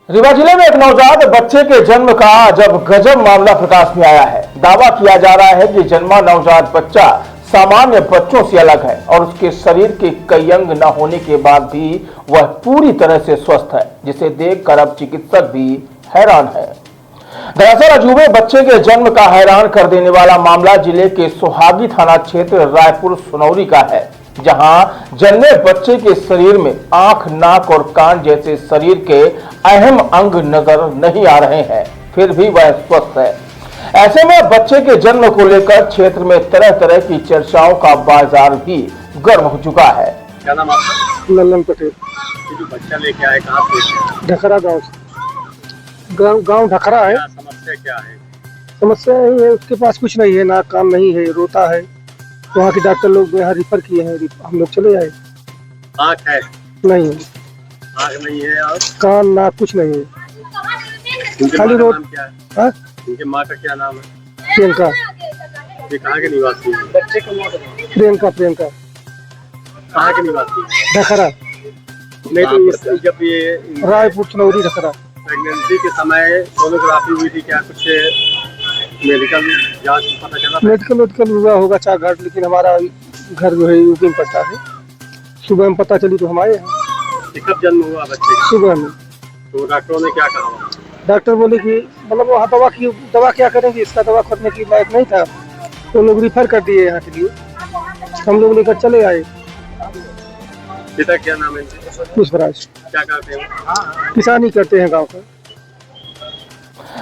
रीवा जिले में एक नवजात बच्चे के जन्म का जब गजब मामला प्रकाश में आया है। दावा किया जा रहा है कि जन्मा नवजात बच्चा सामान्य बच्चों से अलग है और उसके शरीर के कई अंग न होने के बाद भी वह पूरी तरह से स्वस्थ है, जिसे देखकर अब चिकित्सक भी हैरान है। दरअसल अजूबे बच्चे के जन्म का हैरान कर देने वाला मामला जिले के सोहागी थाना क्षेत्र रायपुर सुनौरी का है, जहां जन्मे बच्चे के शरीर में आंख, नाक और कान जैसे शरीर के अहम अंग नजर नहीं आ रहे हैं, फिर भी वह स्वस्थ है। ऐसे में बच्चे के जन्म को लेकर क्षेत्र में तरह तरह की चर्चाओं का बाजार भी गर्म हो चुका है। क्या नाम आपका? लल्लन पटेल। ये जो बच्चा लेके आए कहाँ से? ढखरा गांव से। गांव ढखरा है। क्या समस्या क्या है? समस्या यही है, उसके पास कुछ नहीं है, नाक कान नहीं है, रोता है। वहाँ के डॉक्टर लोग यहाँ रिफर किए हैं, हम लोग चले आए। आँख है? नहीं है। आँख नहीं है और कान नाक कुछ नहीं है, इनके खाली माँ का रोड। नाम क्या है? हाँ? इनके माँ का क्या नाम है? प्रियंका। ये कहाँ के निवासी है? बच्चे का माँ प्रियंका कहाँ के निवासी है? ढखरा। नहीं तो जब ये रायपुर सुनौरी ढखरा। प्रेगनेंसी के समय सोनोग्राफी हुई थी, क्या कुछ मेडिकल जांच पता चला? मेडिकल हुआ होगा चार घाट, लेकिन हमारा घर जो है यूपी में पड़ता है। सुबह में पता चली तो हम आए हैं। कब जन्म हुआ बच्चे का? सुबह में। तो डॉक्टरों ने क्या कहा? डॉक्टर बोले कि मतलब वहाँ दवा क्या करेंगे, इसका दवा करने की लायक नहीं था, तो लोग रिफर कर दिए यहाँ के लिए। हम लोग लेकर चले आए। पिता क्या नाम है? पुष्पराज। क्या करते हैं? किसानी करते हैं गांव का।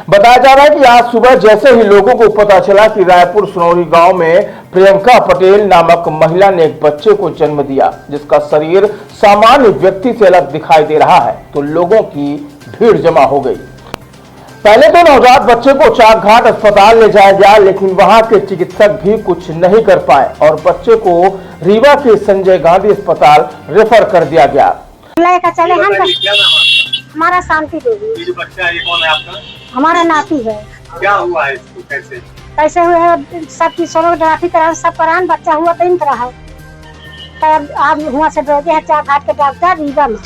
बताया जा रहा है कि आज सुबह जैसे ही लोगों को पता चला कि रायपुर सुनौरी गांव में प्रियंका पटेल नामक महिला ने एक बच्चे को जन्म दिया, जिसका शरीर सामान्य व्यक्ति से अलग दिखाई दे रहा है, तो लोगों की भीड़ जमा हो गई। पहले तो नवजात बच्चे को चाक घाट अस्पताल ले जाया गया, लेकिन वहां के चिकित्सक भी कुछ नहीं कर पाए और बच्चे को रीवा के संजय गांधी अस्पताल रेफर कर दिया गया। चले हम क्या नाम है? हमारा शांति देवी। ये जो बच्चा है ये कौन है आपका? हमारा नाती है। क्या हुआ है इसको? कैसे कैसे हुए है? सबकी सोनोग्राफी करा, सब करान, बच्चा हुआ तो इन तरह है। तब आप वहाँ से भेजे हैं चार घाट के डॉक्टर रीवा में,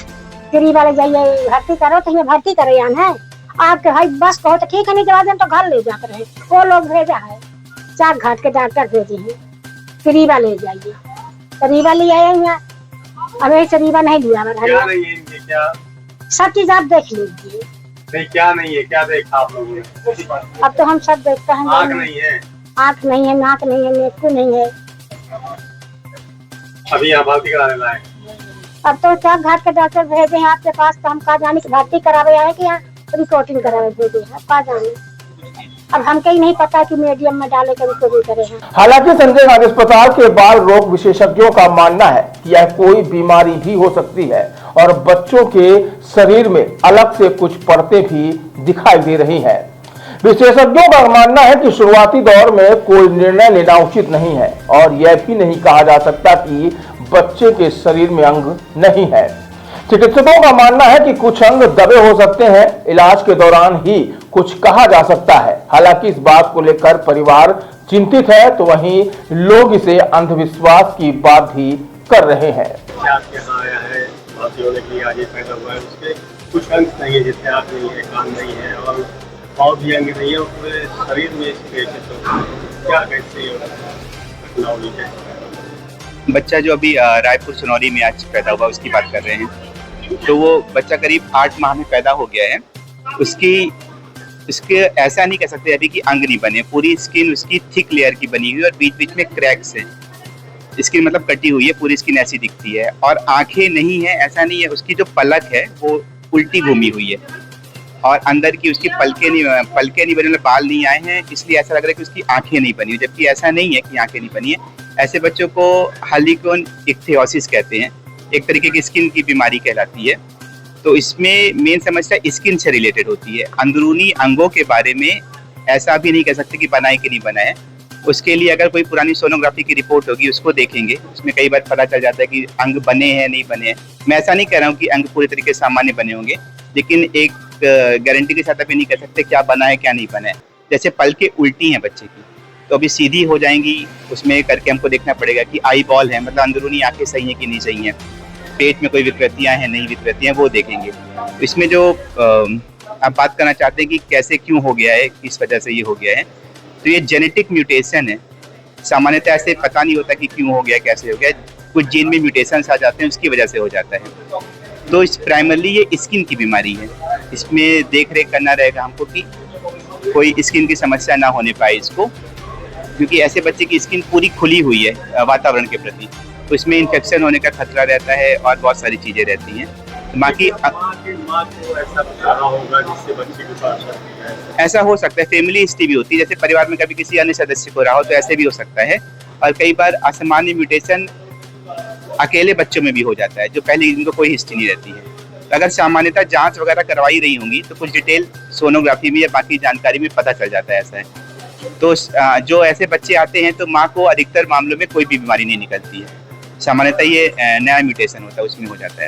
रीवा ले जाइए भर्ती करो, तो ये भर्ती करे है आपके भाई बस कहो तो ठीक है, नहीं जवा तो घर ले जाकर रहे। वो लोग भेजा है, चार घाट के डॉक्टर भेजे हैं, रीवा ले जाइए, तो रीवा ले आए यहाँ। अब ऐसे रीवा नहीं लिया। क्या नहीं है इनके? क्या सब चीज आप देख लीजिए। नहीं, क्या नहीं है? क्या देखा आप लोगों ने? अब तो हम सब देखते हैं। आँख नहीं है? आँख नहीं है, नाक नहीं है, नेत्र नहीं है। अभी यहाँ भर्ती कराने लाए? अब तो चार घाट के डॉक्टर भेजे हैं आपके पास, तो हम कहा जाने की भर्ती करावे आए कि यहाँ रिपोर्टिंग करावे भेजे हैं, कहा जाने। अब हमको ही नहीं पता कि मीडियम में डाले कर भी करे हैं। हालांकि संजय गांधी अस्पताल के बाल रोग विशेषज्ञों का मानना है कि यह कोई बीमारी भी हो सकती है और बच्चों के शरीर में अलग से कुछ परतें भी दिखाई दे रही हैं। विशेषज्ञों का मानना है कि शुरुआती दौर में कोई निर्णय लेना उचित नहीं है और यह भी नहीं कहा जा सकता कि बच्चे के शरीर में अंग नहीं है। चिकित्सकों का मानना है कि कुछ अंग दबे हो सकते हैं, इलाज के दौरान ही कुछ कहा जा सकता है। हालांकि इस बात को लेकर परिवार चिंतित है, तो वहीं लोग इसे अंधविश्वास की बात भी कर रहे हैं। आपके यहाँ आया है भर्ती होने के लिए, आज ये पैदा हुआ है, उसके कुछ अंग नहीं है, जैसे आँख नहीं है, कान नहीं है और भी अंग नहीं है, और पूरे शरीर में इसके तो क्या कैसे घटना हुई है? बच्चा जो अभी रायपुर सुनौरी में आज पैदा हुआ उसकी बात कर रहे हैं, तो वो बच्चा करीब 8 माह में पैदा हो गया है। उसके ऐसा नहीं कह सकते अभी कि अंग नहीं बने, पूरी स्किन उसकी थिक लेयर की बनी हुई है और बीच बीच में क्रैक्स है। स्किन मतलब कटी हुई है, पूरी स्किन ऐसी दिखती है और आंखें नहीं है, ऐसा नहीं है। उसकी जो पलक है वो उल्टी घूमी हुई है और अंदर की उसकी पलके नहीं बने, मतलब बाल नहीं आए हैं, इसलिए ऐसा लग रहा है कि उसकी आंखें नहीं बनी, जबकि ऐसा नहीं है कि आंखें नहीं बनी है। ऐसे बच्चों को हार्लीक्विन इक्थियोसिस कहते हैं, एक तरीके की स्किन की बीमारी कहलाती है। तो इसमें मेन समस्या स्किन से रिलेटेड होती है, अंदरूनी अंगों के बारे में ऐसा भी नहीं कह सकते कि बना है कि नहीं बना है। उसके लिए अगर कोई पुरानी सोनोग्राफी की रिपोर्ट होगी उसको देखेंगे, उसमें कई बार पता चल जाता है कि अंग बने हैं नहीं बने हैं। मैं ऐसा नहीं कह रहा हूँ कि अंग पूरे तरीके से सामान्य बने होंगे, लेकिन एक गारंटी के साथ अभी नहीं कह सकते क्या बना है क्या नहीं बना है। जैसे पलकें उल्टी हैं बच्चे की, तो अभी सीधी हो जाएंगी, उसमें करके हमको देखना पड़ेगा कि आई बॉल है, मतलब अंदरूनी आंखें सही है कि नहीं सही है। पेट में कोई विकृतियां हैं, नहीं विकृतियां, वो देखेंगे। तो इसमें जो आप बात करना चाहते हैं कि कैसे क्यों हो गया है, किस वजह से ये हो गया है, तो ये जेनेटिक म्यूटेशन है। सामान्यतः ऐसे पता नहीं होता कि क्यों हो गया, कैसे हो गया, कुछ जीन में म्यूटेशंस आ जाते हैं, उसकी वजह से हो जाता है। तो इस प्राइमरली ये स्किन की बीमारी है, इसमें देख रेख करना रहेगा हमको कि कोई स्किन की समस्या ना होने पाए इसको, क्योंकि ऐसे बच्चे की स्किन पूरी खुली हुई है वातावरण के प्रति, तो इसमें इन्फेक्शन होने का खतरा रहता है और बहुत सारी चीज़ें रहती हैं। माँ की माँ को ऐसा कुछ रहा होगा जिससे बच्चे को पास सकती है। ऐसा हो सकता है, फैमिली हिस्ट्री भी होती है, जैसे परिवार में कभी किसी अन्य सदस्य को रहा हो तो ऐसे भी हो सकता है। और कई बार असामान्य म्यूटेशन अकेले बच्चों में भी हो जाता है जो पहले इनको कोई हिस्ट्री नहीं रहती है। अगर सामान्यतः जांच वगैरह करवाई रही होंगी तो कुछ डिटेल सोनोग्राफी में या बाकी जानकारी में पता चल जाता है ऐसा है। तो जो ऐसे बच्चे आते हैं तो माँ को अधिकतर मामलों में कोई भी बीमारी नहीं निकलती है, सामान्यतः ये नया म्यूटेशन होता है उसमें हो जाता है।